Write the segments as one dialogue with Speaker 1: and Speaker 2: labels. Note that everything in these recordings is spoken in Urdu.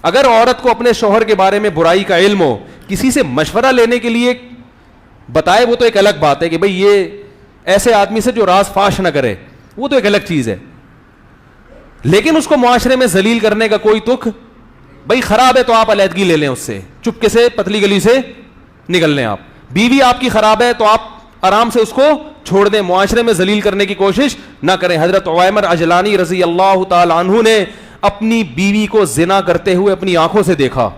Speaker 1: اگر عورت کو اپنے شوہر کے بارے میں برائی کا علم ہو, کسی سے مشورہ لینے کے لیے بتائے, وہ تو ایک الگ بات ہے کہ بھئی یہ ایسے آدمی سے جو راز فاش نہ کرے, وہ تو ایک الگ چیز ہے. لیکن اس کو معاشرے میں ذلیل کرنے کا کوئی تک, بھئی خراب ہے تو آپ علیحدگی لے لیں اس سے, چپکے سے پتلی گلی سے نکل لیں. آپ بیوی آپ کی خراب ہے تو آپ آرام سے اس کو چھوڑ دیں, معاشرے میں ذلیل کرنے کی کوشش نہ کریں. حضرت عویمر عجلانی رضی اللہ تعالی عنہ نے اپنی بیوی کو زنا کرتے ہوئے اپنی آنکھوں سے دیکھا.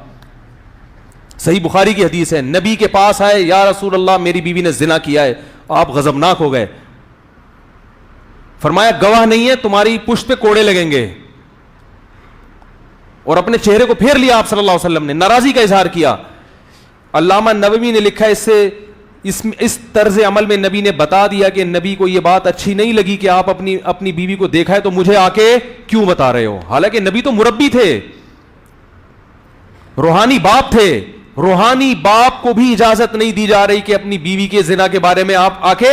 Speaker 1: صحیح بخاری کی حدیث ہے, نبی کے پاس آئے, یا رسول اللہ میری بیوی نے زنا کیا ہے. آپ غضبناک ہو گئے, فرمایا گواہ نہیں ہے, تمہاری پشت پہ کوڑے لگیں گے, اور اپنے چہرے کو پھیر لیا آپ صلی اللہ علیہ وسلم نے, ناراضی کا اظہار کیا. علامہ نووی نے لکھا اس سے اس طرز عمل میں نبی نے بتا دیا کہ نبی کو یہ بات اچھی نہیں لگی کہ آپ اپنی بیوی کو دیکھا ہے تو مجھے آ کے کیوں بتا رہے ہو. حالانکہ نبی تو مربی تھے, روحانی باپ تھے, روحانی باپ کو بھی اجازت نہیں دی جا رہی کہ اپنی بیوی کے زنا کے بارے میں آپ آ کے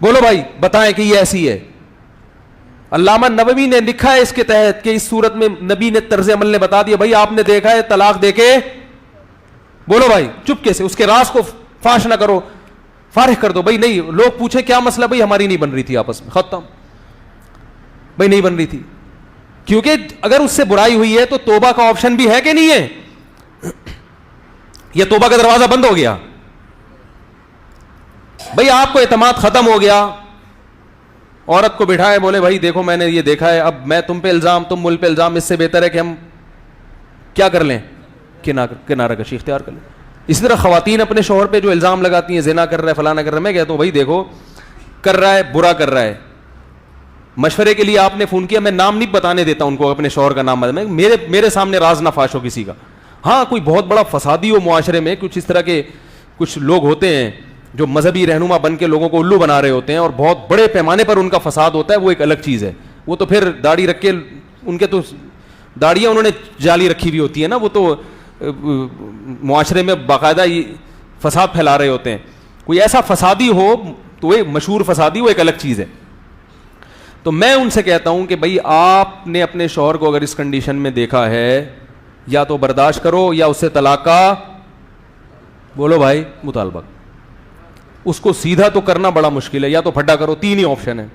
Speaker 1: بولو بھائی بتائیں کہ یہ ایسی ہے. علامہ نووی نے لکھا ہے اس کے تحت کہ اس صورت میں نبی نے طرز عمل نے بتا دیا, بھائی آپ نے دیکھا ہے, طلاق دے کے بولو بھائی چپکے سے اس کے راز کو فاش نہ کرو, فارغ کر دو. بھائی نہیں, لوگ پوچھیں کیا مسئلہ, بھائی ہماری نہیں بن رہی تھی آپس میں, ختم, بھائی نہیں بن رہی تھی. کیونکہ اگر اس سے برائی ہوئی ہے تو توبہ کا آپشن بھی ہے کہ نہیں ہے, یہ توبہ کا دروازہ بند ہو گیا. بھائی آپ کو اعتماد ختم ہو گیا, عورت کو بٹھائے, بولے بھائی دیکھو میں نے یہ دیکھا ہے, اب میں تم پہ الزام, تم مل پہ الزام, اس سے بہتر ہے کہ ہم کیا کر لیں, کنارہ کشی اختیار کر لیں. اسی طرح خواتین اپنے شوہر پہ جو الزام لگاتی ہیں, زنا کر رہا ہے, فلانا کر رہا ہے, میں کہتا ہوں بھائی دیکھو کر رہا ہے, برا کر رہا ہے, مشورے کے لیے آپ نے فون کیا, میں نام نہیں بتانے دیتا ان کو, اپنے شوہر کا نام میرے سامنے راز نہ فاش ہو کسی کا. ہاں کوئی بہت بڑا فسادی ہو معاشرے میں, کچھ اس طرح کے کچھ لوگ ہوتے ہیں جو مذہبی رہنما بن کے لوگوں کو الو بنا رہے ہوتے ہیں اور بہت بڑے پیمانے پر ان کا فساد ہوتا ہے, وہ ایک الگ چیز ہے. وہ تو پھر داڑھی رکھ کے, ان کے تو داڑیاں انہوں نے جالی رکھی ہوئی ہوتی ہے نا, وہ تو معاشرے میں باقاعدہ فساد پھیلا رہے ہوتے ہیں. کوئی ایسا فسادی ہو تو وہ مشہور فسادی, وہ ایک الگ چیز ہے. تو میں ان سے کہتا ہوں کہ بھائی آپ نے اپنے شوہر کو اگر اس کنڈیشن میں دیکھا ہے, یا تو برداشت کرو یا اس سے طلاق کا بولو بھائی مطالبہ. اس کو سیدھا تو کرنا بڑا مشکل ہے, یا تو پھڈا کرو, 3 ہی آپشن ہے.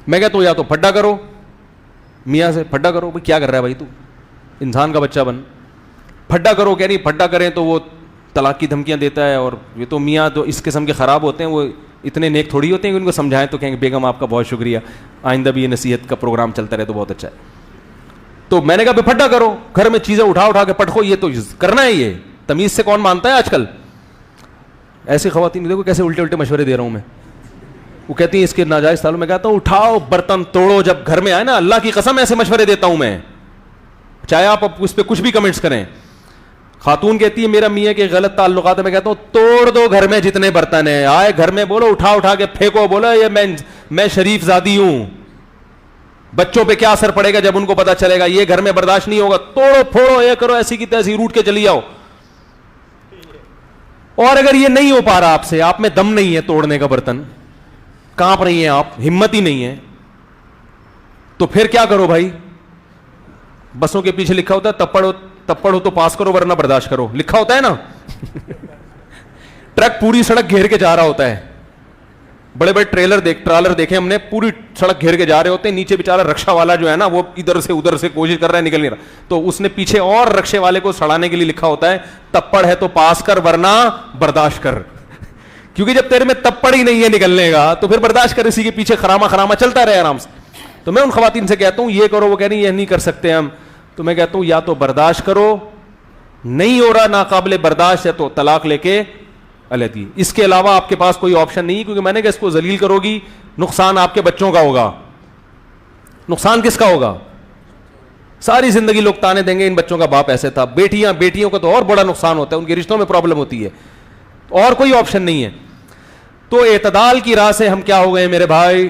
Speaker 1: میں کہتا ہوں یا تو پھڈا کرو, میاں سے پھڈا کرو, بھائی کیا کر رہا ہے بھائی تو, انسان کا بچہ بن, پھڈا کرو. کہہ نہیں پھڈا کریں تو وہ طلاق کی دھمکیاں دیتا ہے, اور یہ تو میاں تو اس قسم کے خراب ہوتے ہیں, وہ اتنے نیک تھوڑی ہوتے ہیں کہ ان کو سمجھائیں تو کہیں گے بیگم آپ کا بہت شکریہ, آئندہ بھی یہ نصیحت کا پروگرام چلتا رہے تو بہت اچھا ہے. تو میں نے کہا پھڈا کرو, گھر میں چیزیں اٹھا کے پٹکو, یہ تو کرنا ہے, یہ تمیز سے کون مانتا ہے آج کل. ایسی خواتین دیکھو کیسے الٹے مشورے دے رہا ہوں میں. وہ کہتی ہیں اس کے ناجائز تعلق, میں کہتا ہوں اٹھاؤ برتن توڑو, جب گھر میں آئے نا, اللہ کی قسم ایسے مشورے دیتا ہوں میں, چاہے آپ اس پہ کچھ بھی کمنٹس کریں. خاتون کہتی ہے میرا میاں کے غلط تعلقات ہے, میں کہتا ہوں توڑ دو گھر میں جتنے برتن ہیں, آئے گھر میں بولو اٹھا کے پھینکو, بولو یہ میں شریف زادی ہوں. بچوں پہ کیا اثر پڑے گا جب ان کو پتا چلے گا, یہ گھر میں برداشت نہیں ہوگا, توڑو پھوڑو, یہ کرو, ایسی کی تیسی روٹ کے چلی جاؤ. اور اگر یہ نہیں ہو پا رہا آپ سے, آپ میں دم نہیں ہے توڑنے کا برتن, کانپ رہی ہیں آپ, ہمت ہی نہیں ہے, تو پھر کیا کرو بھائی. بسوں کے پیچھے لکھا ہوتا ہے تپڑ ہو تو پاس کرو ورنہ برداشت کرو, لکھا ہوتا ہے نا. ٹرک پوری سڑک گھیر کے جا رہا ہوتا ہے, بڑے بڑے ٹرالر دیکھے ہم نے, پوری سڑک گھیر کے جا رہے ہوتے ہیں, نیچے بیچارہ رکشا والا جو ہے نا وہ ادھر سے کوشش کر رہا ہے, نکل نہیں رہا, تو اس نے پیچھے اور رکشے والے کو سڑانے کے لیے لکھا ہوتا ہے تپڑ ہے تو پاس کر ورنہ برداشت کر. کیونکہ جب تیرے میں تپڑ ہی نہیں ہے نکلنے کا تو پھر برداشت کر, اسی کے پیچھے خراما چلتا رہے آرام سے. تو میں ان خواتین سے کہتا ہوں یہ کرو, وہ کہہ رہی ہیں یہ نہیں کر سکتے ہم, تو میں کہتا ہوں یا تو برداشت کرو, نہیں ہو رہا ناقابل برداشت ہے تو طلاق لے کے علیحدگی. اس کے علاوہ آپ کے پاس کوئی آپشن نہیں, کیونکہ میں نے کہا اس کو ذلیل کرو گی, نقصان آپ کے بچوں کا ہوگا. نقصان کس کا ہوگا؟ ساری زندگی لوگ تانے دیں گے ان بچوں کا باپ ایسے تھا. بیٹیوں کا تو اور بڑا نقصان ہوتا ہے, ان کے رشتوں میں پرابلم ہوتی ہے, اور کوئی آپشن نہیں ہے. تو اعتدال کی راہ سے ہم کیا ہو گئے میرے بھائی,